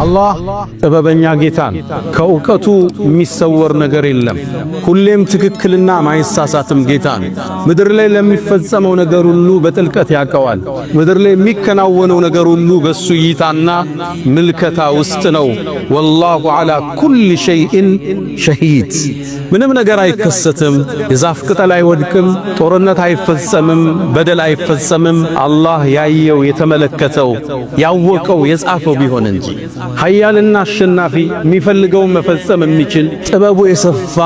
አላህ ጥበበኛ ጌታን ከእውቀቱ የሚሰወር ነገር የለም። ሁሌም ትክክልና ማይሳሳትም ጌታን ምድር ላይ ለሚፈጸመው ነገር ሁሉ በጥልቀት ያቀዋል። ምድር ላይ የሚከናወነው ነገር ሁሉ በሱ እይታና ምልከታ ውስጥ ነው። ወላሁ ዐላ ኩል ሸይእን ሸሂድ። ምንም ነገር አይከሰትም፣ የዛፍ ቅጠል አይወድቅም፣ ጦርነት አይፈጸምም፣ በደል አይፈጸምም አላህ ያየው የተመለከተው ያወቀው የጻፈው ቢሆን እንጂ። ኃያልና አሸናፊ የሚፈልገውን መፈጸም የሚችል ጥበቡ የሰፋ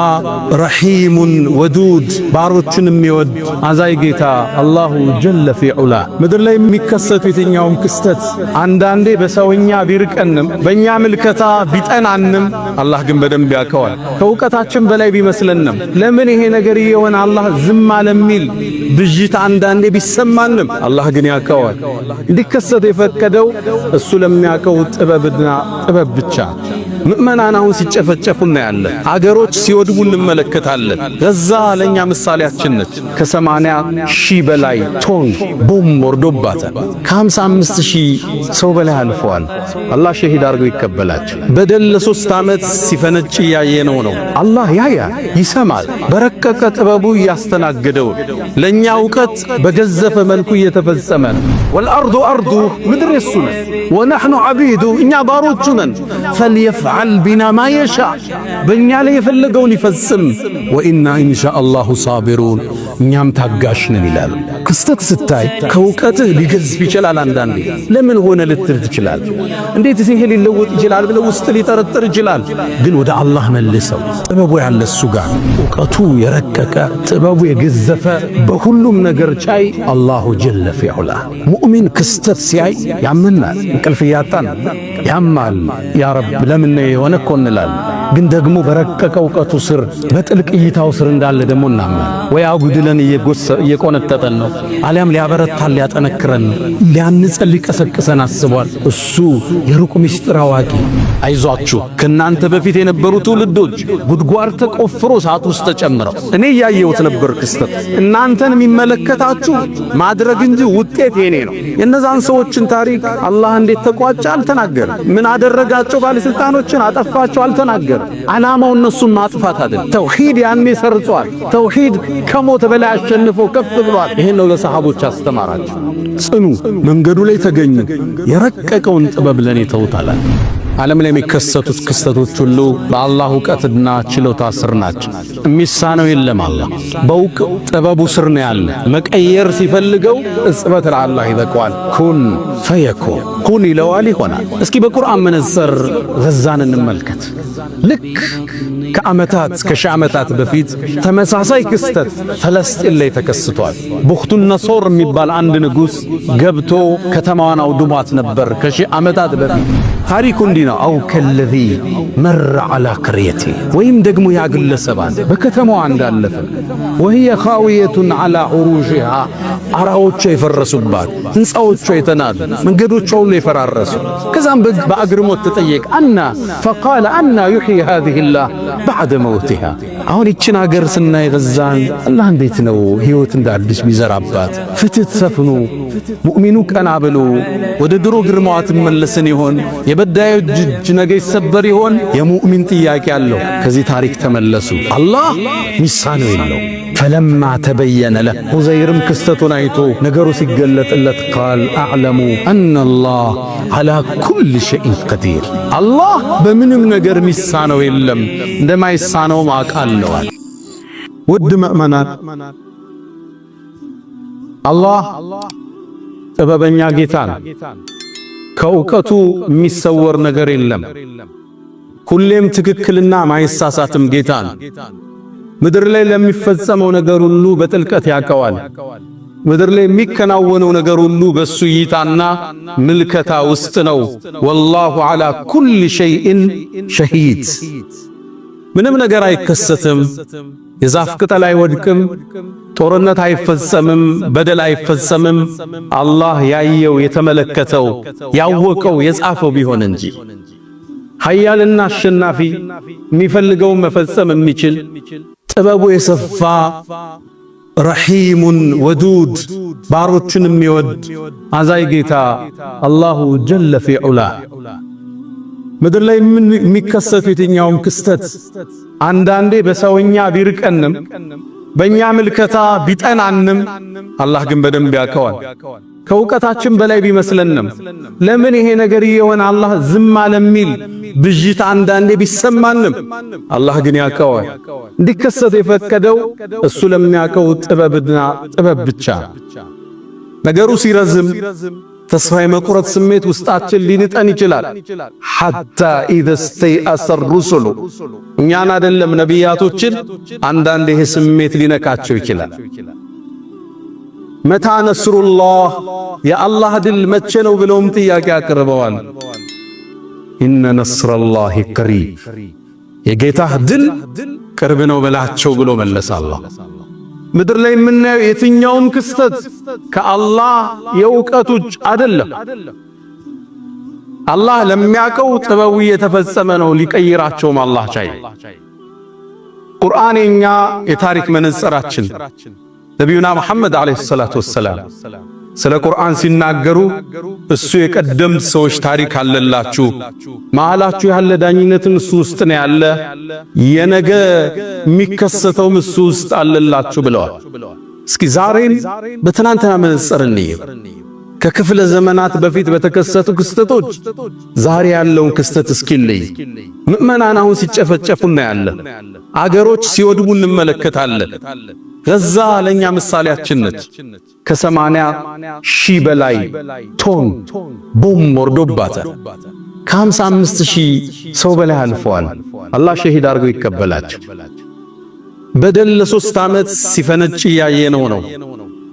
ረሂሙን ወዱድ ባሮችን የሚወድ አዛይ ጌታ አላሁ ጀለ ፊ ዑላ። ምድር ላይ የሚከሰቱ የትኛውም ክስተት አንዳንዴ በሰውኛ ቢርቀንም በእኛ ምልከታ ቢጠናንም አላህ ግን በደንብ ያውቀዋል። ከእውቀታችን በላይ ቢመስለንም ለምን ይሄ ነገር የሆነ አላህ ዝም አለሚል ብዥታ አንዳንዴ ቢሰማንም አላህ ግን ያውቀዋል። እንዲከሰት የፈቀደው እሱ ለሚያውቀው ጥበብና ጥበብ ብቻ። ምእመናን አሁን ሲጨፈጨፉ እናያለን። አገሮች ሲወድሙ እንመለከታለን። ገዛ ለኛ ምሳሌያችን ነች። ከ80,000 በላይ ቶን ቦምብ ወርዶባታል። ከ55,000 ሰው በላይ አልፈዋል። አላህ ሸሂድ አድርገው ይቀበላቸው። በደል ለ3 ዓመት ሲፈነጭ ያየነው ነው። አላህ ያያል፣ ይሰማል። በረቀቀ ጥበቡ እያስተናገደው ለኛ ዕውቀት በገዘፈ መልኩ እየተፈጸመ ነው። ወልአርዱ አርዱ ምድር የሱ ነን፣ ወነሕኑ ዓቢዱ እኛ ባሮቹ ነን። ፈልየፍዐል ቢና ማ የሻ በእኛ ላይ የፈለገውን ይፈጽም። ወኢና ኢንሻአላሁ ሳቢሩን እኛም ታጋሽ ነን ይላል። ክስተት ስታይ ከእውቀትህ ሊገዝፍ ይችላል። አንዳንዴ ለምን ሆነ ልትል ትችላል። እንዴት ይሄ ሊለወጥ ይችላል ብለው ውስጥ ሊጠረጥር ይችላል። ግን ወደ አላህ መልሰው። ጥበቡ ያለ እሱ ጋር፣ ዕውቀቱ የረቀቀ ጥበቡ የገዘፈ በሁሉም ነገር ቻይ አላሁ ጀለ ፊ ዑላ። ሙእሚን ክስተት ሲያይ ያምናል። እንቅልፍ እያጣን ያማል። ያ ረብ ለምን የሆነ እኮ እንላለን። ግን ደግሞ በረቀቀ ዕውቀቱ ስር በጥልቅ እይታው ስር እንዳለ ደግሞ እናምናል። ወይ አጉድለን እየቆነጠጠን ነው፣ አሊያም ሊያበረታን ሊያጠነክረን ነው፣ ሊያንጸን ሊቀሰቅሰን አስቧል። እሱ የሩቅ ምስጢር አዋቂ። አይዟችሁ ከናንተ በፊት የነበሩ ትውልዶች ጉድጓድ ተቆፍሮ እሳት ውስጥ ተጨምረው እኔ እያየሁት ነበር ክስተት። እናንተን የሚመለከታችሁ ማድረግ እንጂ ውጤት የኔ ነው። የነዛን ሰዎችን ታሪክ አላህ እንዴት ተቋጨ አልተናገረም። ምን አደረጋቸው? ባለስልጣኖችን አጠፋቸው አልተናገረም። ዓላማው እነሱን ማጥፋት አይደለም። ተውሂድ ያኔ ሰርጿል። ተውሂድ ከሞት በላይ አሸንፎ ከፍ ብሏል። ይሄን ነው ለሰሃቦች አስተማራቸው። ጽኑ፣ መንገዱ ላይ ተገኙ፣ የረቀቀውን ጥበብ ለኔ ተውታላል። ዓለም ላይ የሚከሰቱት ክስተቶች ሁሉ በአላህ ዕውቀትና ችሎታ ስር ናቸው። የሚሳነው የለም። አላህ በእውቅ ጥበቡ ስር ነው ያለ። መቀየር ሲፈልገው እጽበት ለአላህ ይበቃዋል። ኩን ፈየኩን፣ ኩን ይለዋል ይሆናል። እስኪ በቁርአን መነጽር ገዛን እንመልከት። ልክ ከዓመታት ከሺህ ዓመታት በፊት ተመሳሳይ ክስተት ፈለስጢን ላይ ተከስቷል። ቡኽቱን ነሶር የሚባል አንድ ንጉሥ ገብቶ ከተማዋን አውድሟት ነበር ከሺህ ዓመታት በፊት። ታሪኩ እንዲህ ነው። አው ከለዚ መረ ዐላ ቅርየቲ ወይም ደግሞ ያ ግለሰብ በከተማዋ እንዳለፈ ወህየ ኻዊየቱን ዐላ ዑሩሽሃ አራዎቿ የፈረሱባት፣ ሕንፃዎቿ የተናዱ፣ መንገዶቿ ሁሉ የፈራረሱ። ከዛም በአግርሞት ተጠየቀ። አና ፈቃለ አና ዩሕዪ ሃዚሂላህ በዕደ መውቲሃ። አሁን ይችን አገር ስናይ ገዛን አላህ እንዴት ነው ሕይወት እንደ አዲስ ቢዘራባት፣ ፍትህ ሰፍኑ፣ ሙእሚኑ ቀና ብሎ ወደ ድሮ ግርማዋ ትመለስን ይሆን? የበዳዮች እጅ ነገ ይሰበር ይሆን? የሙእሚን ጥያቄ አለው። ከዚህ ታሪክ ተመለሱ። አላህ ሚሳነው የለው። ፈለማ ተበየነ ለህ ዑዘይርም ክስተቱን አይቶ ነገሩ ሲገለጥለት ቃል አዕለሙ አነላህ ዐላ ኩል ሸይኢን ቀዲር። አላህ በምንም ነገር ሚሳነው የለም፣ እንደማይሳነውም አውቃለዋል። ውድ ምእመናን አላህ ጥበበኛ ጌታ ነው። ከእውቀቱ የሚሰወር ነገር የለም። ሁሌም ትክክልና ማይሳሳትም ጌታ ነው። ምድር ላይ ለሚፈጸመው ነገር ሁሉ በጥልቀት ያቀዋል። ምድር ላይ የሚከናወነው ነገር ሁሉ በሱ እይታና ምልከታ ውስጥ ነው። ወላሁ ዐላ ኩል ሸይእን ሸሂድ። ምንም ነገር አይከሰትም፣ የዛፍ ቅጠል አይወድቅም፣ ጦርነት አይፈጸምም፣ በደል አይፈጸምም አላህ ያየው የተመለከተው ያወቀው የጻፈው ቢሆን እንጂ። ኃያልና አሸናፊ የሚፈልገውን መፈጸም የሚችል ጥበቡ የሰፋ ረሂሙን ወዱድ ባሮችን የሚወድ አዛይ ጌታ አላሁ ጀለ ፊ ዑላ ምድር ላይ የሚከሰቱ የትኛውም ክስተት አንዳንዴ በሰውኛ ቢርቀንም በእኛ ምልከታ ቢጠናንም አላህ ግን በደንብ ያውቀዋል። ከእውቀታችን በላይ ቢመስለንም ለምን ይሄ ነገር የሆነ አላህ ዝም አለሚል ብዥታ አንዳንዴ ቢሰማንም አላህ ግን ያውቀዋል። እንዲከሰት የፈቀደው እሱ ለሚያውቀው ጥበብ ብቻ። ነገሩ ሲረዝም ተስፋ የመቁረጥ ስሜት ውስጣችን ሊንጠን ይችላል። ሐታ ኢዘ ስተይአሰ ሩሱሉ እኛን አይደለም ነቢያቶችን አንዳንዴ ይሄ ስሜት ሊነካቸው ይችላል። መታ ነስሩላህ የአላህ ድል መቼ ነው ብለውም ጥያቄ አቅርበዋል። ኢነ ነስረላሂ ቀሪብ የጌታህ ድል ቅርብ ነው በላቸው ብሎ መለሰ አላህ። ምድር ላይ የምናየው የትኛውም ክስተት ከአላህ የእውቀት ውጭ አይደለም። አላህ ለሚያውቀው ጥበቡ የተፈጸመ ነው። ሊቀይራቸውም አላህ ቻይ። ቁርአን የኛ የታሪክ መነጽራችን ነቢዩና መሐመድ አለይሂ ሰላቱ ወሰላም ስለ ቁርአን ሲናገሩ እሱ የቀደምት ሰዎች ታሪክ አለላችሁ፣ መሃላችሁ ያለ ዳኝነትም እሱ ውስጥ ነው ያለ፣ የነገ የሚከሰተውም እሱ ውስጥ አለላችሁ ብለዋል። እስኪ ዛሬን በትናንትና መነጽር እንየው። ከክፍለ ዘመናት በፊት በተከሰቱ ክስተቶች ዛሬ ያለውን ክስተት እስኪለይ። ምእመናን አሁን ሲጨፈጨፉ እናያለን። አገሮች ሲወድሙ እንመለከታለን። ገዛ ለኛ ምሳሌያችን ነች። ከ80 ሺህ በላይ ቶን ቦምብ ወርዶባታል። ከ55 ሺህ ሰው በላይ አልፈዋል። አላህ ሸሂድ አድርገው ይቀበላቸው። በደል ለ3 ዓመት ሲፈነጭ ያየነው ነው።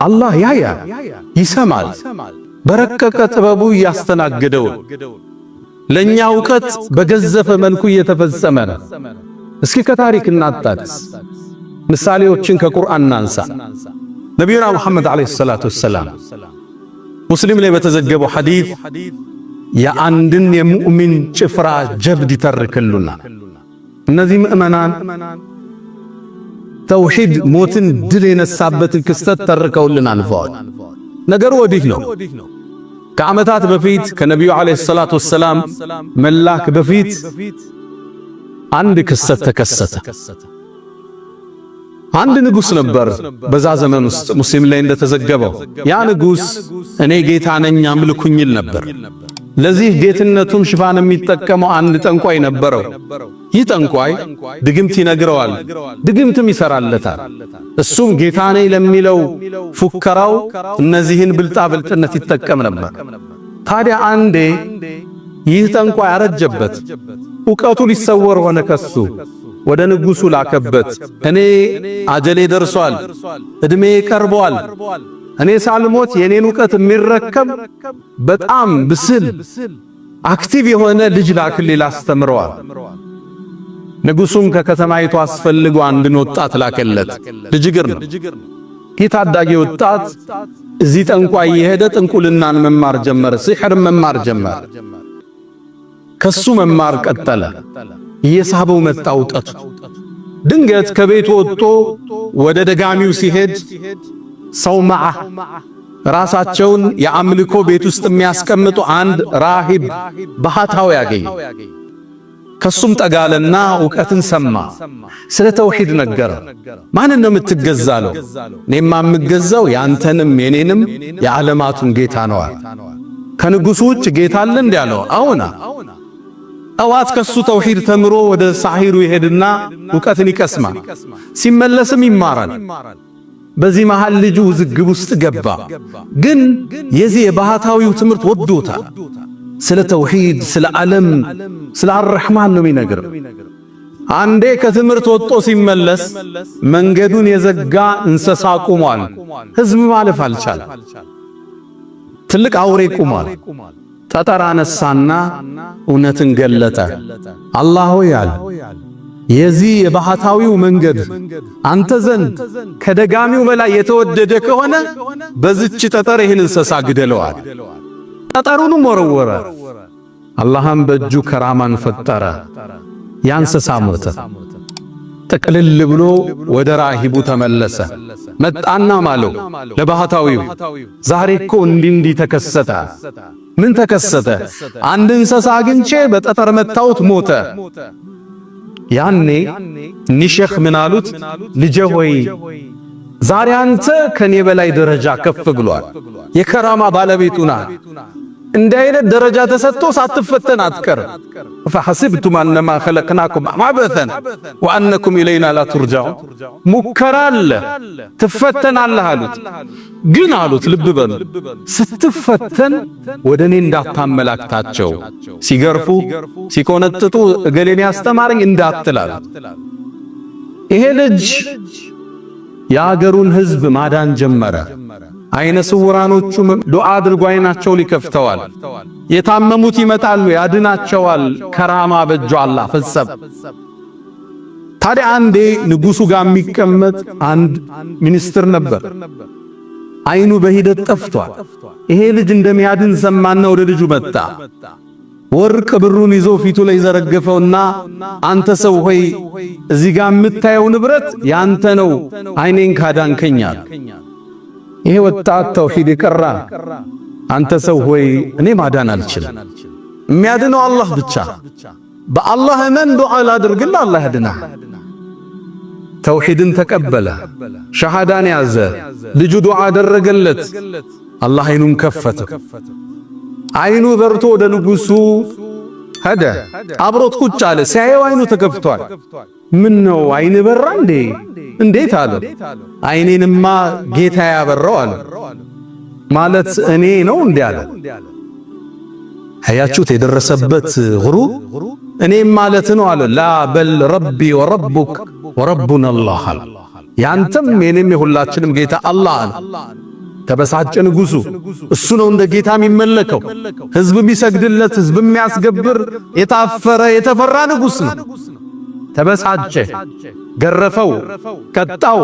አላህ ያያል፣ ይሰማል። በረቀቀ ጥበቡ እያስተናገደው ለኛ ዕውቀት በገዘፈ መልኩ እየተፈጸመ ነው። እስኪ ከታሪክ እናጣቅስ። ምሳሌዎችን ከቁርአን እናንሳ። ነቢዩና መሐመድ አለይሂ ሰላቱ ወሰላም ሙስሊም ላይ በተዘገበው ሐዲስ የአንድን የሙእሚን ጭፍራ ጀብድ ይተርክሉና እነዚህ ምእመናን ተውሂድ ሞትን ድል የነሳበትን ክስተት ተርከውልን አልፈዋል። ነገሩ ወዲህ ነው። ከዓመታት በፊት ከነቢዩ አለይሂ ሰላቱ ወሰላም መላክ በፊት አንድ ክስተት ተከሰተ። አንድ ንጉስ ነበር በዛ ዘመን ውስጥ ሙስሊም ላይ እንደተዘገበው። ያ ንጉስ እኔ ጌታ ነኝ አምልኩኝ ይል ነበር። ለዚህ ጌትነቱም ሽፋን የሚጠቀመው አንድ ጠንቋይ ነበረው። ይህ ጠንቋይ ድግምት ይነግረዋል፣ ድግምትም ይሰራለታል። እሱም ጌታ ነኝ ለሚለው ፉከራው እነዚህን ብልጣብልጥነት ይጠቀም ነበር። ታዲያ አንዴ ይህ ጠንቋይ አረጀበት፣ ዕውቀቱ ሊሰወር ሆነ ከሱ። ወደ ንጉሱ ላከበት። እኔ አጀሌ ደርሷል፣ እድሜ ቀርቧል፣ እኔ ሳልሞት የኔን ዕውቀት የሚረከብ በጣም ብስል አክቲቭ የሆነ ልጅ ላክልኝ ላስተምረዋል። ንጉሱም ከከተማይቱ አስፈልጎ አንድን ወጣት ላከለት። ልጅ እግር ነው። ይህ ታዳጊ ወጣት እዚህ ጠንቋይ የሄደ ጥንቁልናን መማር ጀመረ፣ ሲሕር መማር ጀመረ። ከሱ መማር ቀጠለ። እየሳበው መጣ ዕውቀቱ። ድንገት ከቤቱ ወጥቶ ወደ ደጋሚው ሲሄድ ሰውማዓ ራሳቸውን የአምልኮ ቤት ውስጥ የሚያስቀምጡ አንድ ራሂብ ባህታዊ ያገኝ። ከሱም ጠጋለና ዕውቀትን ሰማ። ስለ ተውሂድ ነገረ። ማንን ነው የምትገዛለው? እኔማ የምገዛው ያንተንም የኔንም የዓለማቱን ጌታ ነው። ከንጉሱ ውጭ ጌታ አለ እንዴ አለው። አዎና። ጠዋት ከሱ ተውሂድ ተምሮ ወደ ሳሂሩ ይሄድና ዕውቀትን ይቀስማል። ሲመለስም ይማራል። በዚህ መሃል ልጁ ውዝግብ ውስጥ ገባ። ግን የዚህ የባህታዊው ትምህርት ወዶታል። ስለ ተውሂድ፣ ስለ ዓለም፣ ስለ አርሕማን ነው የሚነግረው። አንዴ ከትምህርት ወጥቶ ሲመለስ መንገዱን የዘጋ እንስሳ ቁሟል። ሕዝብ ማለፍ አልቻለ። ትልቅ አውሬ ቁሟል። ጠጠር አነሳና እውነትን ገለጠ። አላህ ሆይ አለ፣ የዚህ የባህታዊው መንገድ አንተ ዘንድ ከደጋሚው በላይ የተወደደ ከሆነ በዚች ጠጠር ይህን እንስሳ ግደለዋል። ጠጠሩንም ወረወረ። አላህም በእጁ ከራማን ፈጠረ። ያ እንስሳ ሞተ። ጥቅልል ብሎ ወደ ራሂቡ ተመለሰ። መጣና ማለው ለባህታዊው ዛሬ እኮ እንዲህ ተከሰተ። ምን ተከሰተ? አንድ እንስሳ አግኝቼ በጠጠር መታውት ሞተ። ያኔ ኒሸኽ ምን አሉት? ልጄ ሆይ ዛሬ አንተ ከኔ በላይ ደረጃ ከፍ ብሏል። የከራማ ባለቤቱና እንደ አይነት ደረጃ ተሰጥቶ ሳትፈተን አትቀርም። ፈሐሲብቱም አነማ ኸለቅናኩም አበሰን ወአነኩም ኢለይና ላ ቱርጃዑን። ሙከራ አለ ትፈተናለህ አሉት። ግን አሉት ልብ በሉ ስትፈተን ወደ እኔ እንዳታመላክታቸው፣ ሲገርፉ ሲቆነጥጡ እገሌን ያስተማረኝ እንዳትላል። ይሄ ልጅ የአገሩን ሕዝብ ማዳን ጀመረ። አይነ ስውራኖቹም ዱዓ አድርጎ አይናቸው ሊከፍተዋል። የታመሙት ይመጣሉ ያድናቸዋል። ከራማ በእጁ አላህ ፈጸም። ታዲያ አንዴ ንጉሡ ጋር የሚቀመጥ አንድ ሚኒስትር ነበር። አይኑ በሂደት ጠፍቷል። ይሄ ልጅ እንደሚያድን ሰማና ወደ ልጁ መጣ። ወርቅ ብሩን ይዞ ፊቱ ላይ ዘረገፈውና አንተ ሰው ሆይ እዚህ ጋር የምታየው ንብረት ያንተ ነው፣ አይኔን ካዳንከኛል። ይሄ ወጣት ተውሂድ ይቀራ። አንተ ሰው ሆይ እኔ ማዳን አልችልም፣ የሚያድነው አላህ ብቻ። በአላህ እመን ዱዓ ላድርግልህ፣ አላህ ያድናል። ተውሂድን ተቀበለ፣ ሸሃዳን ያዘ። ልጁ ዱዓ አደረገለት፣ አላህ አይኑን ከፈተ። አይኑ በርቶ ወደ ንጉሡ ሄደ። አብሮት ቁጭ አለ። ሲያየው አይኑ ተከፍቷል። ምን ነው አይን በራ እንዴ? እንዴት አለ። አይኔንማ ጌታ ያበራው አለ። ማለት እኔ ነው እንዴ አለ። አያችሁት የደረሰበት ጉሩር። እኔም ማለት ነው አለ። ላ በል ረቢ ወረቡክ ወረቡና አላህ አለ። ያንተም የኔም የሁላችንም ጌታ አላህ አለ። ተበሳጨ ንጉሡ። እሱ ነው እንደ ጌታ የሚመለከው፣ ሕዝብ የሚሰግድለት፣ ሕዝብ የሚያስገብር የታፈረ የተፈራ ንጉሥ ነው። ተበሳጨ፣ ገረፈው፣ ቀጣው።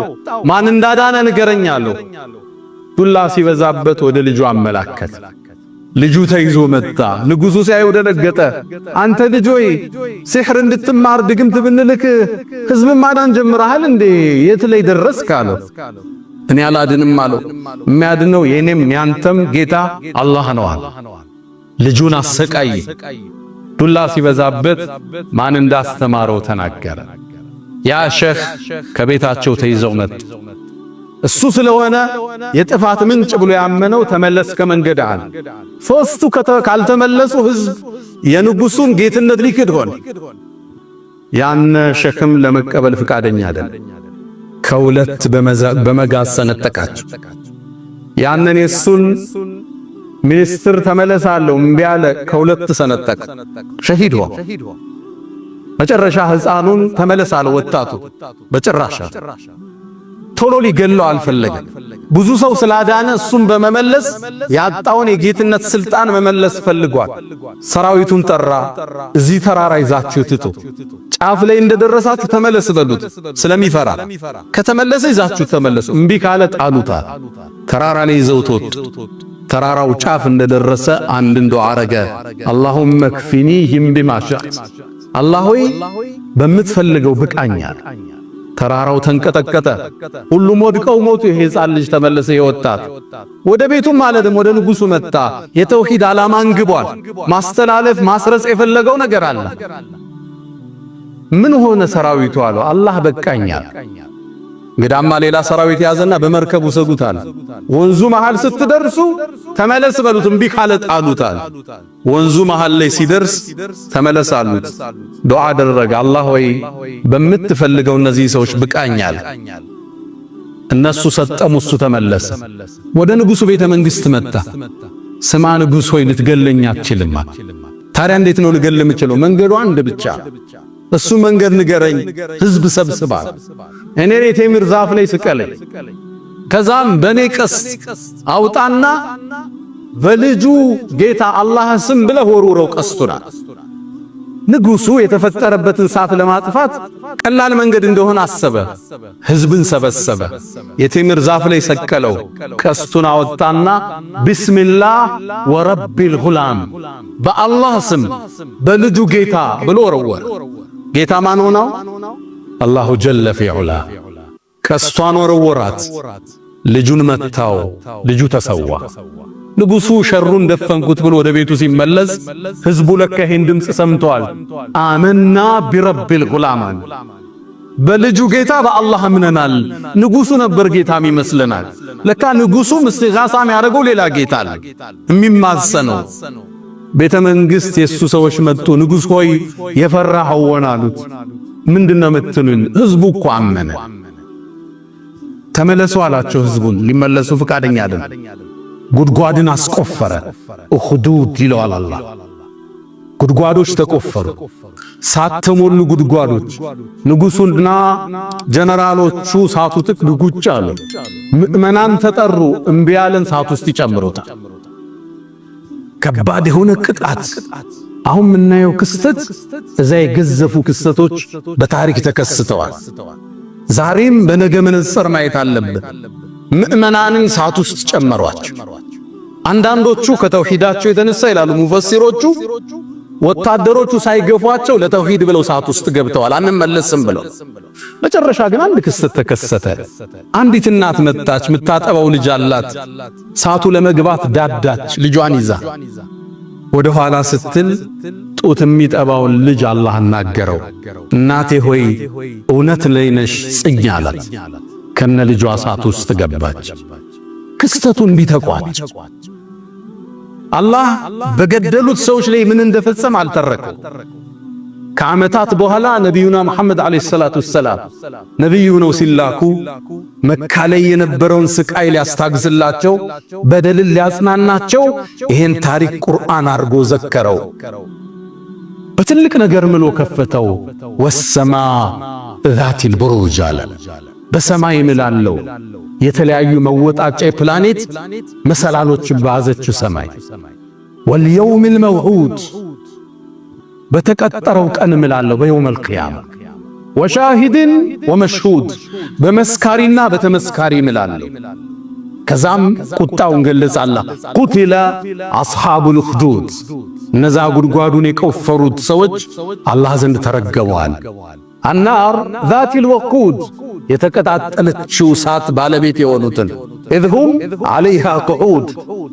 ማን እንዳዳነ ንገረኝ አለው። ዱላ ሲበዛበት ወደ ልጁ አመላከተ። ልጁ ተይዞ መጣ። ንጉሡ ሲያየው ደነገጠ። አንተ ልጅ ሆይ ሲሕር እንድትማር ድግምት ብንልክ ሕዝብ ማዳን ጀምረሃል እንዴ? የት ላይ ደረስክ አለው። እኔ አላድንም አለው። የሚያድነው የኔም ያንተም ጌታ አላህ ነው አለ። ልጁን አሰቃይ። ዱላ ሲበዛበት ማን እንዳስተማረው ተናገረ። ያ ሼኽ ከቤታቸው ተይዘው መጡ። እሱ ስለሆነ የጥፋት ምንጭ ብሎ ያመነው ተመለስ ከመንገድ አለ። ሦስቱ ካልተመለሱ ሕዝብ የንጉሡን ጌትነት ሊክድ ሆነ። ያን ሼኽም ለመቀበል ፍቃደኛ አይደለም። ከሁለት በመጋዝ ሰነጠቃቸው። ያንን የሱን ሚኒስትር ተመለሳለሁ እምቢ አለ። ከሁለት ሰነጠቀ። ሸሂድ ሆነ። መጨረሻ ሕፃኑን ተመለሳለሁ ወጣቱ በጭራሽ ቶሎ ሊገለው አልፈለገም። ብዙ ሰው ስላዳነ እሱን በመመለስ ያጣውን የጌትነት ስልጣን መመለስ ፈልጓል። ሰራዊቱን ጠራ። እዚህ ተራራ ይዛችሁ ትቱ፣ ጫፍ ላይ እንደደረሳችሁ ተመለስ በሉት ስለሚፈራ። ከተመለሰ ይዛችሁ ተመለሱ፣ እምቢ ካለ ጣሉታል። ተራራ ላይ ይዘውት ወጡ። ተራራው ጫፍ እንደደረሰ አንድ ዱዓ አረገ። አላሁመ ክፊኒሂም ቢማ ሸእት፣ አላህ ሆይ በምትፈልገው ብቃኛል። ተራራው ተንቀጠቀጠ። ሁሉም ወድቀው ሞቱ። ይሄ ሕፃን ልጅ ተመለሰ። የወጣት ወደ ቤቱም ማለትም ወደ ንጉሡ መጣ። የተውሂድ ዓላማ አንግቧል። ማስተላለፍ ማስረጽ የፈለገው ነገር አለ። ምን ሆነ ሰራዊቱ አለው። አላህ በቃኛል። እንግዳማ ሌላ ሰራዊት ያዘና በመርከቡ ሰጉታል። ወንዙ መሃል ስትደርሱ ተመለስ በሉት፣ እምቢ ካለ ጣሉታል። ወንዙ መሃል ላይ ሲደርስ ተመለስ አሉት። ዱዓ አደረገ። አላህ ሆይ በምትፈልገው እነዚህ ሰዎች ብቃኛል። እነሱ ሰጠሙ፣ እሱ ተመለሰ። ወደ ንጉሡ ቤተ መንግሥት መጣ። ስማ ንጉሥ ሆይ ልትገለኝ አትችልም። ታዲያ እንዴት ነው ልገል የምችለው? መንገዱ አንድ ብቻ፣ እሱ መንገድ ንገረኝ። ሕዝብ ሰብስባ እኔ ቴምር ዛፍ ላይ ስቀለኝ፣ ከዛም በኔ ቀስት አውጣና በልጁ ጌታ አላህ ስም ብለህ ወርውረው ቀስቱና። ንጉሡ የተፈጠረበትን ሳት ለማጥፋት ቀላል መንገድ እንደሆነ አሰበ። ሕዝብን ሰበሰበ። የቴምር ዛፍ ላይ ሰቀለው። ቀስቱን አወጣና ቢስሚላህ ወረቢል ጉላም፣ በአላህ ስም በልጁ ጌታ ብሎ ወረወረ። ጌታ ማን ሆነው? አላሁ ጀለ ፊዑላ። ቀስቷን ወረወራት። ልጁን መታው። ልጁ ተሰዋ። ንጉሡ ሸሩን ደፈንኩት ብሎ ወደ ቤቱ ሲመለስ ሕዝቡ ለካ ይህን ድምፅ ሰምተዋል። አመና ቢረቢል ጉላማን፣ በልጁ ጌታ በአላህ አምነናል። ንጉሡ ነበር ጌታም ይመስለናል። ለካ ንጉሡም እስቲጋሳ የሚያደርገው ሌላ ጌታ አለ የሚማጸነው። ቤተ መንግሥት የሱ ሰዎች መጡ። ንጉሥ ሆይ የፈራኸው ሆነ አሉት። ምንድነው የምትሉን? ሕዝቡ እኮ አመነ። ተመለሱ አላቸው። ሕዝቡን ሊመለሱ ፈቃደኛ አይደለም። ጉድጓድን አስቆፈረ። ኡኽዱድ ይለዋል አላህ። ጉድጓዶች ተቆፈሩ፣ ሳትሞሉ ጉድጓዶች። ንጉሡና ጀነራሎቹ ሳቱ ጥቅ ጉጭ አሉ። ምእመናን ተጠሩ። እምቢ ያለን ሳት ውስጥ ይጨምሩታል። ከባድ የሆነ ቅጣት። አሁን የምናየው ክስተት እዛ የገዘፉ ክስተቶች በታሪክ ተከስተዋል። ዛሬም በነገ መነጽር ማየት አለብን። ምእመናንን ሳት ውስጥ ጨመሯቸው። አንዳንዶቹ ከተውሂዳቸው የተነሳ ይላሉ ሙፈሲሮቹ፣ ወታደሮቹ ሳይገፏቸው ለተውሂድ ብለው ሳት ውስጥ ገብተዋል፣ አንመለስም ብለው። መጨረሻ ግን አንድ ክስተት ተከሰተ። አንዲት እናት መጣች፣ የምታጠባው ልጅ አላት። ሳቱ ለመግባት ዳዳች፣ ልጇን ይዛ ወደ ኋላ ስትል ጡት የሚጠባውን ልጅ አላህ አናገረው። እናቴ ሆይ እውነት ላይ ነሽ ጽኛ አላት። ከነ ልጇ ሳት ውስጥ ገባች። ክስተቱን ቢተቋጭ አላህ በገደሉት ሰዎች ላይ ምን እንደፈጸመ አልተረከው። ከዓመታት በኋላ ነቢዩና መሐመድ ዓለይሂ ሰላቱ ወሰላም ነቢዩ ነው ሲላኩ መካ ላይ የነበረውን ስቃይ ሊያስታግስላቸው በደልን ሊያጽናናቸው ይሄን ታሪክ ቁርአን አድርጎ ዘከረው። በትልቅ ነገር ምሎ ከፈተው። ወሰማ ዛቲል ቡሩጅ አለ። በሰማይ ምላለው የተለያዩ መወጣጫ ፕላኔት መሰላሎችን ባዘችው ሰማይ። ወልየውሚል መውዑድ በተቀጠረው ቀን ምላለው በየውመል ቂያማ። ወሻሂድን ወመሽሁድ በመስካሪና በተመስካሪ ምላለው። ከዛም ቁጣውን ገለጸ አላህ። ቁቲለ አስሓቡል ኡኽዱድ እነዛ ጉድጓዱን የቆፈሩት ሰዎች አላህ ዘንድ ተረገመዋል። አናር ዛቲል ወቁድ የተቀጣጠለችው እሳት ባለቤት የሆኑትን ኢዝሁም ዓለይሃ ቁዑድ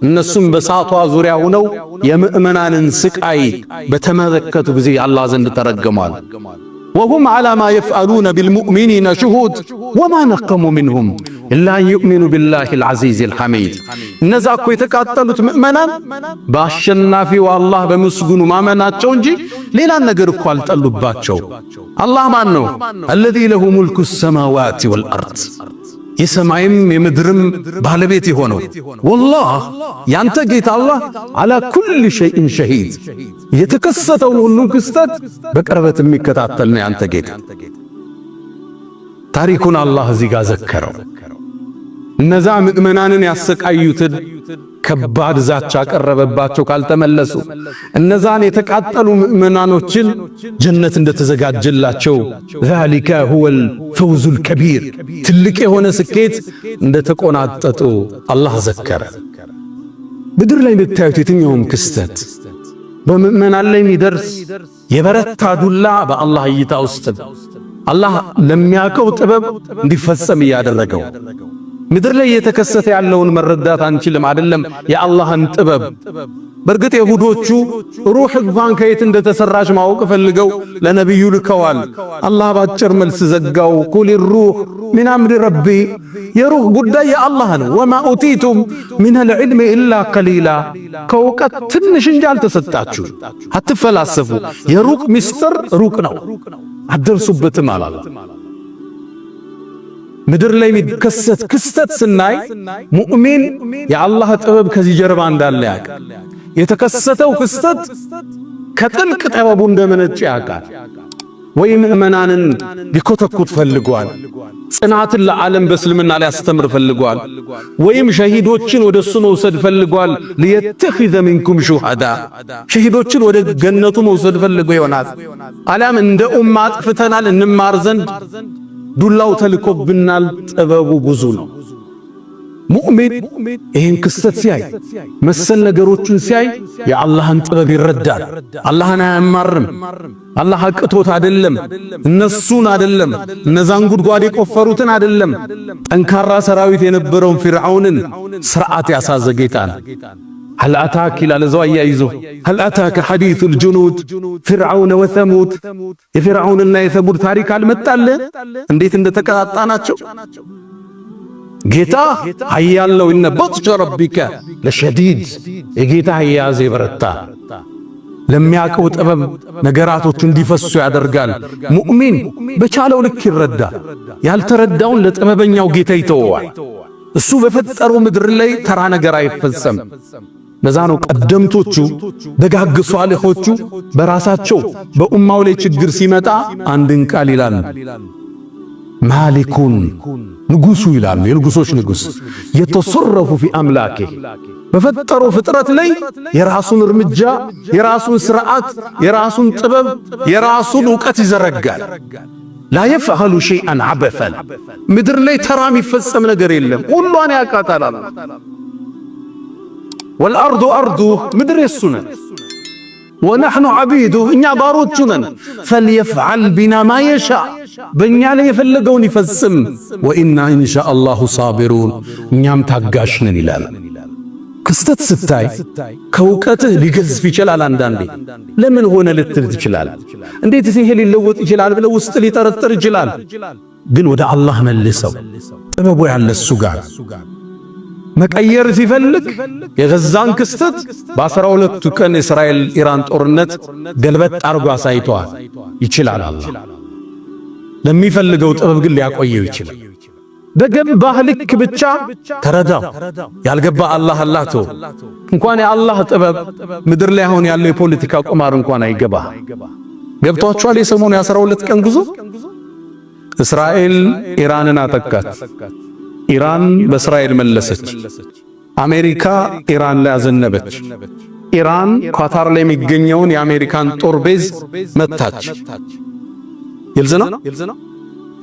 እነሱም በሳቷ ዙሪያ ሆነው የምእመናንን ስቃይ በተመለከቱ ጊዜ አላህ ዘንድ ተረገሟል። ወሁም ዓላ ማ የፍዓሉነ ቢልሙእሚኒነ ሹሁድ ወማ ነቀሙ ሚንሁም ኢላ አን ዩእሚኑ ቢላሂል ዐዚዚል ሐሚድ። እነዛ እኮ የተቃጠሉት ምእመናን በአሸናፊው አላህ በምስጉኑ ማመናቸው እንጂ ሌላን ነገር እኮ አልጠሉባቸው። አላህ ማን ነው? አለዚ ለሁ ሙልኩ ሰማዋቲ ወልአርድ የሰማይም የምድርም ባለቤት የሆነው ወላህ ያንተ ጌታ አላህ አላ ኩል ሸይእን ሸሂድ የተከሰተውን ሁሉ ክስተት በቅርበት የሚከታተል ነው ያንተ ጌታ። ታሪኩን አላህ እዚህ ጋር ዘከረው። እነዛ ምእመናንን ያሰቃዩትን ከባድ ዛቻ ቀረበባቸው ካልተመለሱ። እነዛን የተቃጠሉ ምእመናኖችን ጀነት እንደተዘጋጀላቸው ዛሊከ ሁወል ፈውዙል ከቢር ትልቅ የሆነ ስኬት እንደተቆናጠጡ አላህ ዘከረ። ምድር ላይ የምታዩት የትኛውም ክስተት በምእመናን ላይ የሚደርስ የበረታ ዱላ በአላህ እይታ ውስጥ አላህ ለሚያውቀው ጥበብ እንዲፈጸም እያደረገው። ምድር ላይ እየተከሰተ ያለውን መረዳት አንችልም፣ አይደለም የአላህን ጥበብ። በእርግጥ የሁዶቹ ሩህ እንኳን ከየት እንደተሰራች ማወቅ ፈልገው ለነብዩ ልከዋል። አላህ ባጭር መልስ ዘጋው። ቁል ሩህ ሚን አምሪ ረቢ የሩህ ጉዳይ የአላህ ነው። ወማ ኡቲቱም ሚነል ዒልሚ ኢላ ቀሊላ ከእውቀት ትንሽ እንጂ አልተሰጣችሁ። አትፈላሰፉ። የሩቅ ምስጢር ሩቅ ነው፣ አትደርሱበትም አላህ። ምድር ላይ የሚከሰት ክስተት ስናይ ሙእሚን የአላህ ጥበብ ከዚህ ጀርባ እንዳለ ያውቃል። የተከሰተው ክስተት ከጥልቅ ጥበቡ እንደመነጨ ያውቃል። ወይ ምእመናንን ሊኮተኩት ፈልጓል፣ ጽናትን ለዓለም በእስልምና ላይ ያስተምር ፈልጓል፣ ወይም ሸሂዶችን ወደሱ መውሰድ ፈልጓል። ሊየተኺዘ ሚንኩም ሹሃዳ ሸሂዶችን ወደ ገነቱ መውሰድ ፈልጎ ይሆናል። አሊያም እንደ ኡማ አጥፍተናል እንማር ዘንድ ዱላው ተልኮብናል። ጥበቡ ብዙ ነው። ሙእሚን ይህን ክስተት ሲያይ መሰል ነገሮችን ሲያይ የአላህን ጥበብ ይረዳል። አላህን አያማርም። አላህ አቅቶት አይደለም፣ እነሱን አይደለም፣ እነዛን ጉድጓድ የቆፈሩትን አይደለም፣ ጠንካራ ሰራዊት የነበረውን ፊርዓውንን ስርዓት ያሳዘ ጌታ ነው። هل أتاك إلى لزوايا يزو هل أتاك حديث الجنود فرعون وثمود فرعون እና የثمود ታሪክ አልመጣለ እንዴት እንደተቀጣጣናቸው ጌታ ኃያል ነው። ኢነ በጥሸ ረቢከ ለሸዲድ የጌታ ኃያዝ ይበረታ ለሚያውቀው ጥበብ ነገራቶች እንዲፈሱ ያደርጋል። ሙእሚን በቻለው ልክ ይረዳል። ያልተረዳውን ለጥበበኛው ጌታ ይተወዋል። እሱ በፈጠረው ምድር ላይ ተራ ነገር አይፈጸም። ለዛ ነው ቀደምቶቹ ደጋግ ሷሊሆቹ በራሳቸው በኡማው ላይ ችግር ሲመጣ አንድን ቃል ይላል ማሊኩን ንጉሱ ይላል። የንጉሶች ንጉስ የተሰረፉ في አምላኬ በፈጠረው ፍጥረት ላይ የራሱን እርምጃ፣ የራሱን ስርዓት፣ የራሱን ጥበብ፣ የራሱን ዕውቀት ይዘረጋል። لا يفعل شيئا عبثا ምድር ላይ ተራ የሚፈጸም ነገር የለም። ሁሉን ያቃታል። والارض ارضه ምድር የሱነ ونحن عبيده እኛ ባሮቹ ነን። فليفعل بنا ما يشاء በእኛ ላይ የፈለገውን ይፈጽም። وإنا إن شاء الله صابرون እኛም ታጋሽ ነን ይላል። ክስተት ስታይ ከውቀትህ ሊገዝፍ ይችላል። አንዳንዴ ለምን ሆነ ልትል ይችላል። እንዴት ይሄ ሊለወጥ ይችላል ብለው ውስጥ ሊጠረጥር ይችላል። ግን ወደ አላህ መልሰው ጥበቡ ያለ እሱ ጋር መቀየር ሲፈልግ የገዛን ክስተት በ12 ቀን እስራኤል ኢራን ጦርነት ገልበጥ አርጎ አሳይቷል። ይችላል አላህ ለሚፈልገው ጥበብ ግን ሊያቆየው ይችላል። በገባህ ልክ ብቻ ተረዳው። ያልገባ አላህ ተው። እንኳን የአላህ ጥበብ ምድር ላይ አሁን ያለው የፖለቲካ ቁማር እንኳን አይገባ። ገብቷችኋል? የሰሞኑ የ12 ቀን ጉዞ እስራኤል ኢራንን አጠቃች። ኢራን በእስራኤል መለሰች። አሜሪካ ኢራን ላይ አዘነበች። ኢራን ኳታር ላይ የሚገኘውን የአሜሪካን ጦር ቤዝ መታች። ይልዝ ነው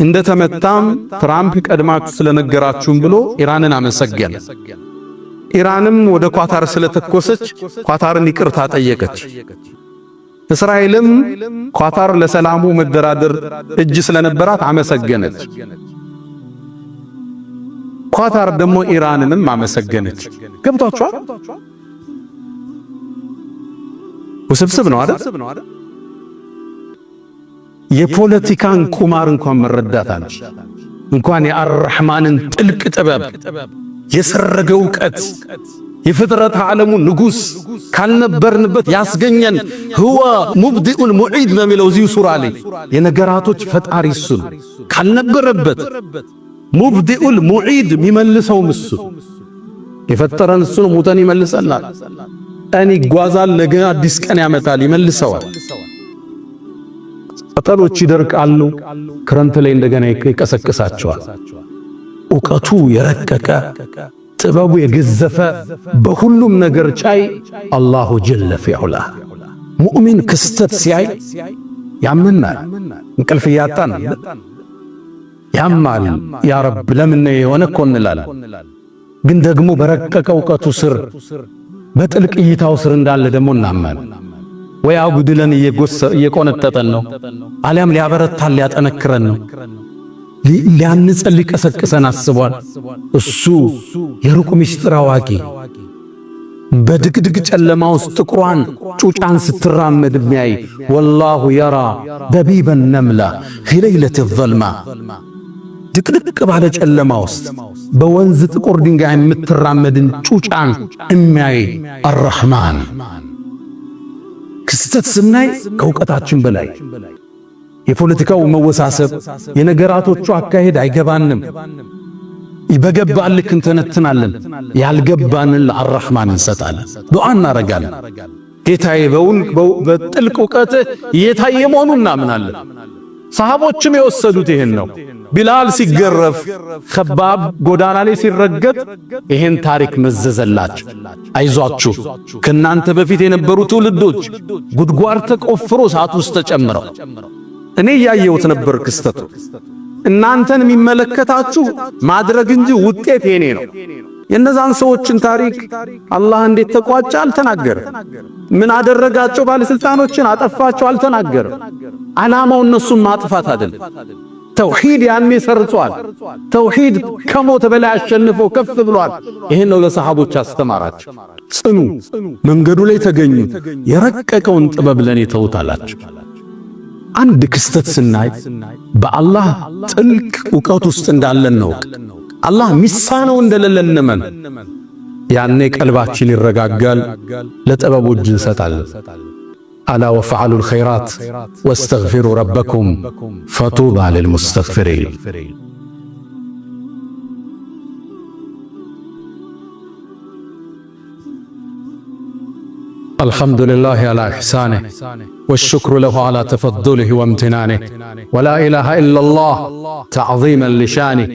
እንደተመታም ትራምፕ ቀድማችሁ ስለነገራችሁም ብሎ ኢራንን አመሰገነ። ኢራንም ወደ ኳታር ስለተኮሰች ኳታርን ይቅርታ ጠየቀች። እስራኤልም ኳታር ለሰላሙ መደራደር እጅ ስለነበራት አመሰገነች። ኳታር ደግሞ ኢራንንም አመሰገነች። ገብቷችኋል? ውስብስብ ነው አይደል? የፖለቲካን ቁማር እንኳን መረዳት አለ። እንኳን የአርራህማንን ጥልቅ ጥበብ የሰረገ ዕውቀት የፍጥረት ዓለሙ ንጉስ ካልነበርንበት ያስገኘን ሁወ ሙብዲኡል ሙዒድ ነው የሚለው እዚሁ ሱራ ላይ የነገራቶች ፈጣሪ እሱ ካልነበረበት ሙብዲኡል ሙዒድ የሚመልሰው እሱ የፈጠረን እሱ ነው። ሙተን ይመልሰናል። ቀን ይጓዛል፣ ነገ አዲስ ቀን ያመጣል፣ ይመልሰዋል። ቅጠሎች ይደርቃሉ፣ ክረምት ላይ እንደገና ይቀሰቅሳቸዋል። ዕውቀቱ የረቀቀ ጥበቡ የገዘፈ በሁሉም ነገር ቻይ አላሁ ጀለ ፊዑላ። ሙእሚን ክስተት ሲያይ ያምናል። እንቅልፍ ያጣን ያማል። ያ ረብ ለምን የሆነ እኮ እንላለን። ግን ደግሞ በረቀቀ ዕውቀቱ ስር በጥልቅ እይታው ስር እንዳለ ደግሞ እናምናለን። ወይ አጉድለን እየቆነጠጠን ነው፣ አሊያም ሊያበረታን ሊያጠነክረን ነው፣ ሊያንጸል ሊቀሰቅሰን አስቧል። እሱ የሩቅ ምስጢር አዋቂ በድቅድቅ ጨለማ ውስጥ ጥቁሯን ጩጫን ስትራመድ የሚያይ ወላሁ የራ ደቢበን ነምላ ፊ ለይለት ዘልማ ድቅድቅ ባለ ጨለማ ውስጥ በወንዝ ጥቁር ድንጋይ የምትራመድን ጩጫን የሚያይ አርራህማን። ክስተት ስናይ ከእውቀታችን በላይ የፖለቲካው መወሳሰብ የነገራቶቹ አካሄድ አይገባንም። በገባን ልክ እንተነትናለን፣ ያልገባንን ለአርራህማን እንሰጣለን፣ ዱዓ እናረጋለን። ጌታዬ በጥልቅ ዕውቀት የታየ መሆኑን እናምናለን። ሰሃቦችም የወሰዱት ይሄን ነው። ቢላል ሲገረፍ፣ ከባብ ጎዳና ላይ ሲረገጥ ይሄን ታሪክ መዘዘላቸው። አይዟችሁ ከናንተ በፊት የነበሩ ትውልዶች ጉድጓድ ተቆፍሮ እሳት ውስጥ ተጨምረው እኔ ያየሁት ነበር ክስተቱ። እናንተን የሚመለከታችሁ ማድረግ እንጂ ውጤት የኔ ነው። የነዛን ሰዎችን ታሪክ አላህ እንዴት ተቋጨ አልተናገረም። ምን አደረጋቸው? ባለስልጣኖችን አጠፋቸው አልተናገረም። ዓላማው እነሱን ማጥፋት አይደለም። ተውሂድ ያኔ ሰርጿል። ተውሂድ ከሞት በላይ አሸንፎ ከፍ ብሏል። ይሄን ነው ለሰሃቦች አስተማራቸው። ጽኑ፣ መንገዱ ላይ ተገኙ፣ የረቀቀውን ጥበብ ለኔ ተውታላችሁ። አንድ ክስተት ስናይ በአላህ ጥልቅ ዕውቀት ውስጥ እንዳለን ነው። አላህ ሚሳነው እንደሌለን ነመን ያኔ ቀልባችን ይረጋጋል፣ ለጥበቡ እጅ እንሰጣለን። አላ ወፈዓሉ الخيرات واستغفروا ربكم فطوبى للمستغفرين الحمد لله على إحسانه والشكر له على تفضله وامتنانه ولا إله إلا الله تعظيما لشانه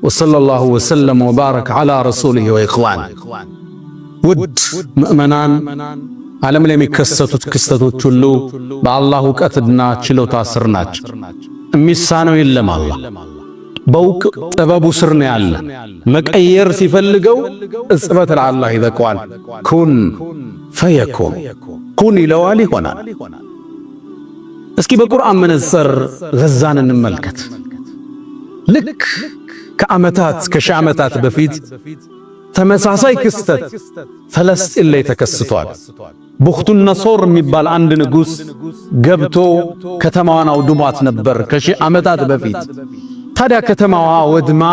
وصلى الله وسلم وبارك على رسوله وإخوانه ود مؤمنان ዓለም ላይ የሚከሰቱት ክስተቶች ሁሉ በአላህ ዕውቀትና ችሎታ ስር ናቸው። የሚሳነው የለም። አላህ በውቅ ጥበቡ ስር ነው ያለ። መቀየር ሲፈልገው እጽበት ለአላህ ይበቃዋል። ኩን ፈየኩን፣ ኩን ይለዋል ይሆናል። እስኪ በቁርአን መነጽር ገዛን እንመልከት። ልክ ከዓመታት ከሺህ ዓመታት በፊት ተመሳሳይ ክስተት ፈለስጢን ላይ ተከስቷል። ቡኽቱን ነሶር የሚባል አንድ ንጉሥ ገብቶ ከተማዋን አውድሟት ነበር ከሺህ ዓመታት በፊት። ታዲያ ከተማዋ ወድማ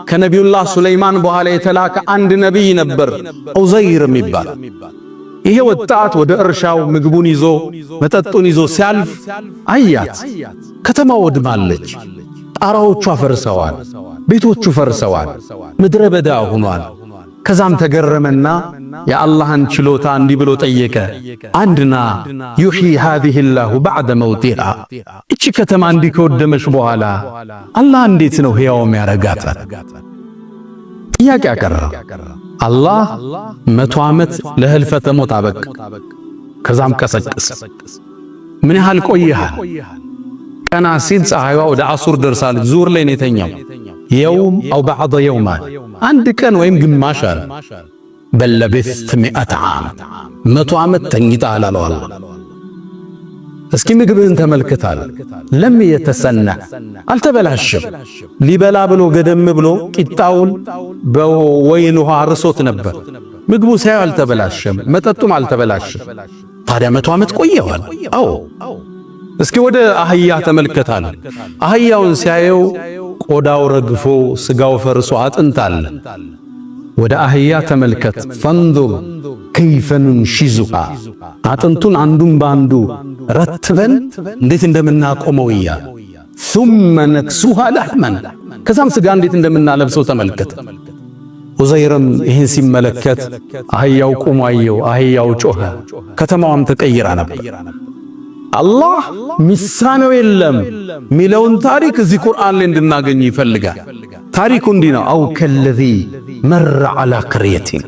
ከነቢዩላህ ሱለይማን በኋላ የተላከ አንድ ነቢይ ነበር ዑዘይር የሚባል። ይሄ ወጣት ወደ እርሻው ምግቡን ይዞ መጠጡን ይዞ ሲያልፍ አያት። ከተማዋ ወድማለች። ጣራዎቿ ፈርሰዋል፣ ቤቶቹ ፈርሰዋል፣ ምድረ በዳ ሆኗል። ከዛም ተገረመና የአላህን ችሎታ እንዲህ ብሎ ጠየቀ። አንድና ዩሕዪ ሃዚሂ ላሁ በዕደ መውቲሃ፣ እቺ ከተማ እንዲህ ከወደመች በኋላ አላህ እንዴት ነው ሕያው የሚያረጋት? ጥያቄ አቀረበ። አላህ 100 ዓመት ለህልፈተ ሞት አበቃ። ከዛም ቀሰቀሰ። ምን ያህል ቆየሃል? ቀና ሲል ፀሐይዋ ወደ አሱር ደርሳለች። ዙር ላይ ነው የተኛው። የውም አው በዕደ የውማን፣ አንድ ቀን ወይም ግማሽ አለ። በለቢስት 100 ዓም፣ 100 ዓመት ተኝተሃል አለው አላህ። እስኪ ምግብህን ተመልከታል። ለም የተሰነዕ፣ አልተበላሸም። ሊበላ ብሎ ገደም ብሎ ቂጣውን በወይን ውሃ አርሶት ነበር። ምግቡ ሳይው አልተበላሸም፣ መጠጡም አልተበላሸም። ታዲያ 100 ዓመት ቆየዋል። አዎ። እስኪ ወደ አህያ ተመልከታል። አህያውን ሲያየው ቆዳው ረግፎ ስጋው ፈርሶ አጥንት አለ። ወደ አህያ ተመልከት። ፈንዙር ከይፈ ኑንሺዙሃ፣ አጥንቱን አንዱን ባንዱ ረትበን እንዴት እንደምናቆመው እያ ثم نكسوها لحما፣ ከዛም ስጋ እንዴት እንደምናለብሰው ተመልከት። ዑዘይርም ይህን ሲመለከት አህያው ቆሞ አየው። አህያው ጮኸ። ከተማዋም ተቀይራ ነበር። አላህ ሚሳነው የለም ሚለውን ታሪክ እዚህ ቁርአን ላይ እንድናገኝ ይፈልጋል። ታሪኩ እንዲህ ነው። አው ከለዚ መረ ዐላ ቅርየቲን፣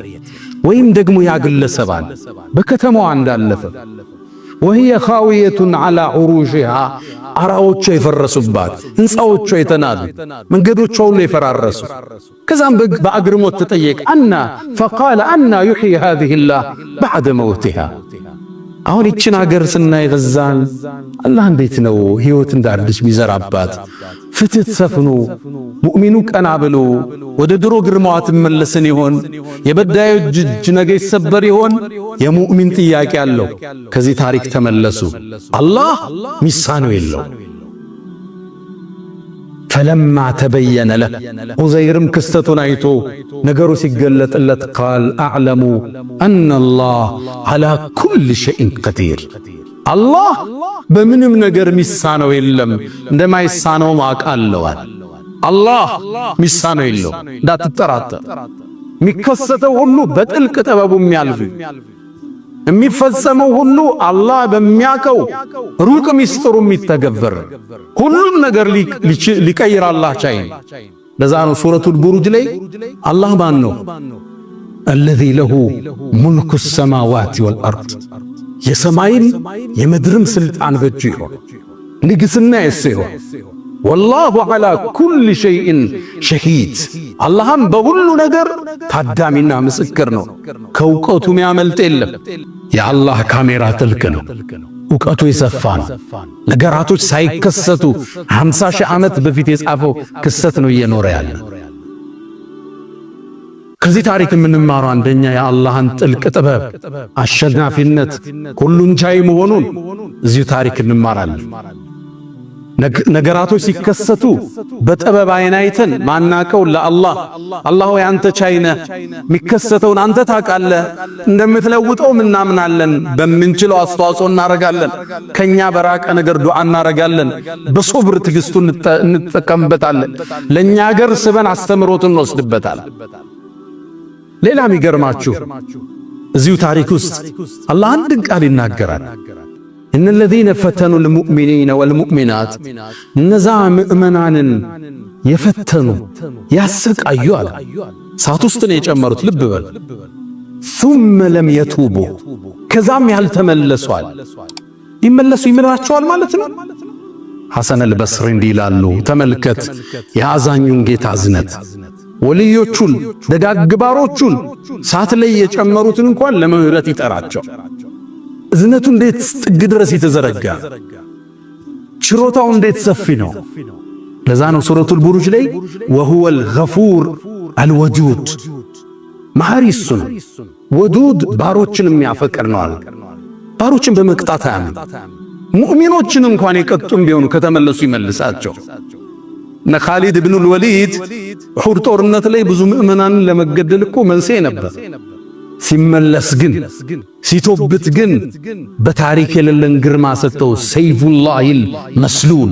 ወይም ደግሞ ያግለሰባል በከተማዋ እንዳለፈ ወህየ ኻዊየቱን ዐላ ዑሩሽሃ፣ አራዎቿ የፈረሱባት፣ ሕንፃዎቿ የተናዱ፣ መንገዶቿ ሁሉ የፈራረሱ። ከዛም በአግርሞት ተጠየቀ። አና ፈቃለ አና ዩሕዪ ሃዚሂ ላህ በዕደ መውቲሃ። አሁን ይችን ሀገር ስናይ ገዛን አላህ እንዴት ነው ሕይወት እንዳድስ ሚዘራባት? ፍትህ ሰፍኖ ሙእሚኑ ቀና ብሎ ወደ ድሮ ግርማዋ ትመለስን ይሆን? የበዳዮች እጅ ነገ ይሰበር ይሆን? የሙእሚን ጥያቄ አለው። ከዚህ ታሪክ ተመለሱ። አላህ ሚሳነው የለው። ፈለማ ተበየነ ለህ፣ ዑዘይርም ክስተቱን አይቶ ነገሩ ሲገለጥለት ቃል አዕለሙ አነላህ ዐላ ኩሊ ሸይኢን ቀዲር፣ አላህ በምንም ነገር ሚሳነው የለም፣ እንደማይሳነውም አውቃለዋል። አላህ ሚሳነው የለው እንዳትጠራጠር። የሚከሰተው ሁሉ በጥልቅ ጥበቡ የሚያልፍ የሚፈጸመው ሁሉ አላህ በሚያውቀው ሩቅ ሚስጥሩ የሚተገበር ሁሉም ነገር ሊቀይር አላህ ቻይ። ለዛ ነው ሱረቱል ቡሩጅ ላይ አላህ ማን ነው? አለዚ ለሁ ሙልኩ ሰማዋት ወልአርድ፣ የሰማይም የምድርም ስልጣን በእጁ ይሆን፣ ንግስና የሱ ይሆን። ወላሁ ዐላ ኩሊ ሸይእን ሸሂድ አላህም በሁሉ ነገር ታዳሚና ምስክር ነው። ከእውቀቱ የሚያመልጥ የለም። የአላህ ካሜራ ጥልቅ ነው። እውቀቱ የሰፋ ነው። ነገራቶች ሳይከሰቱ 50 ሺህ ዓመት በፊት የጻፈው ክስተት ነው እየኖረ ያለ። ከዚህ ታሪክ የምንማረው አንደኛ የአላህን ጥልቅ ጥበብ፣ አሸናፊነት፣ ሁሉን ቻይ መሆኑን እዚሁ ታሪክ እንማራለን። ነገራቶች ሲከሰቱ በጥበብ አይን አይተን ማናቀው ለአላህ አላህ ሆይ አንተ ቻይ ነህ፣ የሚከሰተውን አንተ ታውቃለህ፣ እንደምትለውጠው እናምናለን፣ በምንችለው አስተዋጽኦ እናረጋለን፣ ከኛ በራቀ ነገር ዱዓ እናረጋለን፣ በሶብር ትዕግስቱን እንጠቀምበታለን፣ ለኛ ሀገር ስበን አስተምሮትን እንወስድበታለን። ሌላ የሚገርማችሁ እዚሁ ታሪክ ውስጥ አላህ አንድን ቃል ይናገራል። እነ الذين ፈተኑ المؤمنين والمؤمنات እነዛ ምእመናንን የፈተኑ ያሰቃዩ አለ። ሳት ውስጥ ነው የጨመሩት። ልብ በል ثم لم يتوبوا ከዛም ያልተመለሱ አለ። ይመለሱ ይምራቸዋል ማለት ነው። ሐሰን አልበስሪ እንዲህ ይላሉ፣ ተመልከት የአዛኙን ጌታ እዝነት። ወልዮቹን ደጋግባሮቹን ሳት ላይ የጨመሩትን እንኳን ለምህረት ይጠራቸው። እዝነቱ እንዴት ጥግ ድረስ የተዘረጋ፣ ችሮታው እንዴት ሰፊ ነው። ለዛ ነው ሱረቱል ቡሩጅ ላይ ወሁወል ገፉር አልወዱድ፣ መሐሪ እሱ ነው። ወዱድ ባሮችን የሚያፈቅር ነው አለ። ባሮችን በመቅጣት አያምን። ሙእሚኖችን እንኳን የቀጡም ቢሆኑ ከተመለሱ ይመልሳቸው። እነ ኻሊድ ብኑል ወሊድ ኡሑድ ጦርነት ላይ ብዙ ምእመናንን ለመገደል እኮ መንስኤ ነበር። ሲመለስ ግን ሲቶብት ግን በታሪክ የሌለን ግርማ ሰጠው። ሰይፉላሂል መስሉል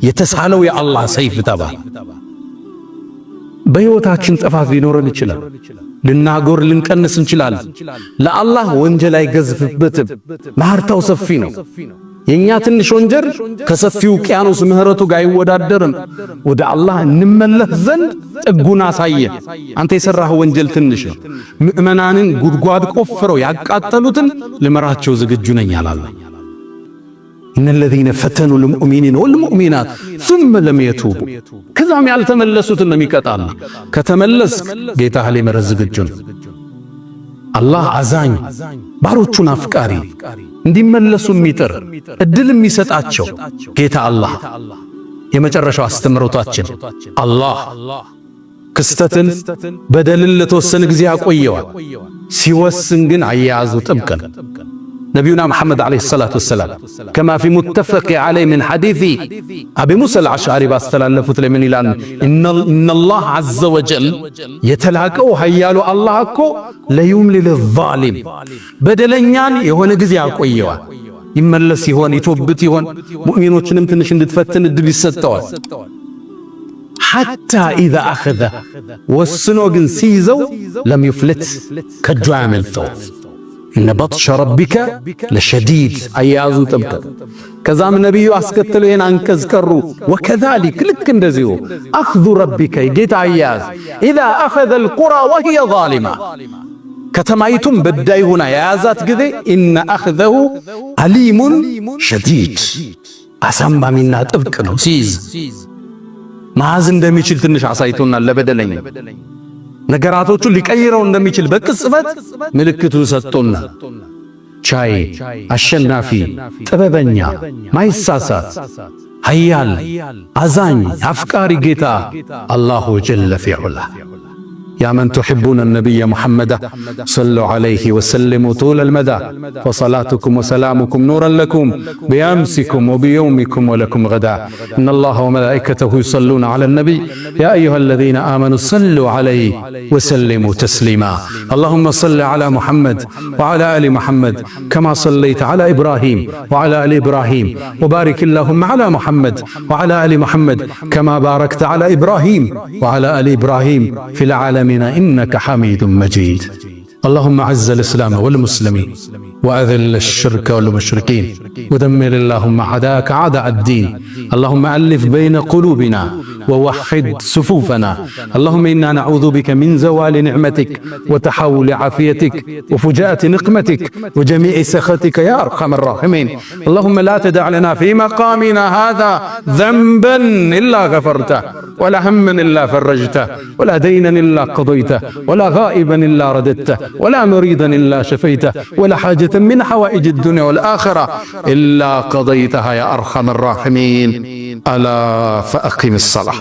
የተሳለው የአላህ ሰይፍ ተባለ። በሕይወታችን ጥፋት ሊኖረን ይችላል። ልናጎር ልንቀንስ እንችላለን። ለአላህ ወንጀል አይገዝፍበትም። መሐርታው ሰፊ ነው። የኛ ትንሽ ወንጀል ከሰፊው ውቅያኖስ ምህረቱ ጋር አይወዳደርም። ወደ አላህ እንመለስ ዘንድ ጥጉን አሳየ። አንተ የሰራህ ወንጀል ትንሽ ነው። ምእመናንን ጉድጓድ ቆፍረው ያቃጠሉትን ልመራቸው ዝግጁ ነኝ አላለ። እነ الذين ፈተኑ المؤمنين والمؤمنات ثم لم يتوبوا ከዛም ያልተመለሱትን ነው የሚቀጣል። ከተመለስክ ጌታህ ሊምርህ ዝግጁ ነው። አላህ አዛኝ፣ ባሮቹን አፍቃሪ፣ እንዲመለሱ የሚጥር እድል የሚሰጣቸው ጌታ አላህ። የመጨረሻው አስተምሮታችን አላህ ክስተትን በደልን ለተወሰነ ጊዜ ያቆየዋል። ሲወስን ግን አያያዙ ጥብቅ ነው። نبينا محمد عليه الصلاة والسلام كما في متفق عليه من حديث أبي موسى الأشعري باستلالفت لمن إلان إن الله عز وجل يتلاقوا هيالو الله أكو ليملي للظالم بدلنيان يهون جزي أكو إيوان يملس يهون يتوبت يهون مؤمنون شنم تنش ندفتن الدل الستوات حتى إذا أخذ والسنوغن سيزو لم يفلت كجوامل ثوف إن بطش ربك لشديد أيازو تبقى كزام النبي أسكتلو ين أنكز كرو وكذلك لك اندزيو أخذ ربك يجيت أياز إذا أخذ القرى وهي ظالمة كتمايتم بدأي هنا يازات كذي إن أخذه أليم شديد أسمى منا تبقى سيز ما زن دمي شلتنش عصايتونا اللي بدلين ነገራቶቹ ሊቀይረው እንደሚችል በቅጽበት ምልክቱን ሰጥቶና ቻይ፣ አሸናፊ፣ ጥበበኛ፣ ማይሳሳት፣ ኃያል፣ አዛኝ፣ አፍቃሪ ጌታ አላሁ ጀለ ፊዑላ። يا من تحبون النبي محمد صلوا عليه وسلموا طول المدى وصلاتكم وسلامكم نورا لكم بأمسكم وبيومكم ولكم غدا. إن الله وملائكته يصلون على النبي يا أيها الذين آمنوا صلوا عليه وسلموا تسليما. اللهم صل على محمد وعلى آل محمد كما صليت على إبراهيم وعلى آل إبراهيم وبارك اللهم على محمد وعلى آل محمد كما باركت على إبراهيم وعلى آل إبراهيم في العالمين إنك حميد مجيد. اللهم أعز الإسلام والمسلمين وأذل الشرك والمشركين ودمر اللهم أعداءك أعداء الدين. اللهم ألف بين قلوبنا ووحد صفوفنا. اللهم إنا نعوذ بك من زوال نعمتك وتحول عافيتك وفجاءة نقمتك وجميع سخطك يا أرحم الراحمين. اللهم لا تدع لنا في مقامنا هذا ذنبا إلا غفرته، ولا هما إلا فرجته، ولا دينا إلا قضيته، ولا غائبا إلا رددته، ولا مريضا إلا شفيته، ولا حاجة من حوائج الدنيا والآخرة إلا قضيتها يا أرحم الراحمين. ألا فأقم الصلاة.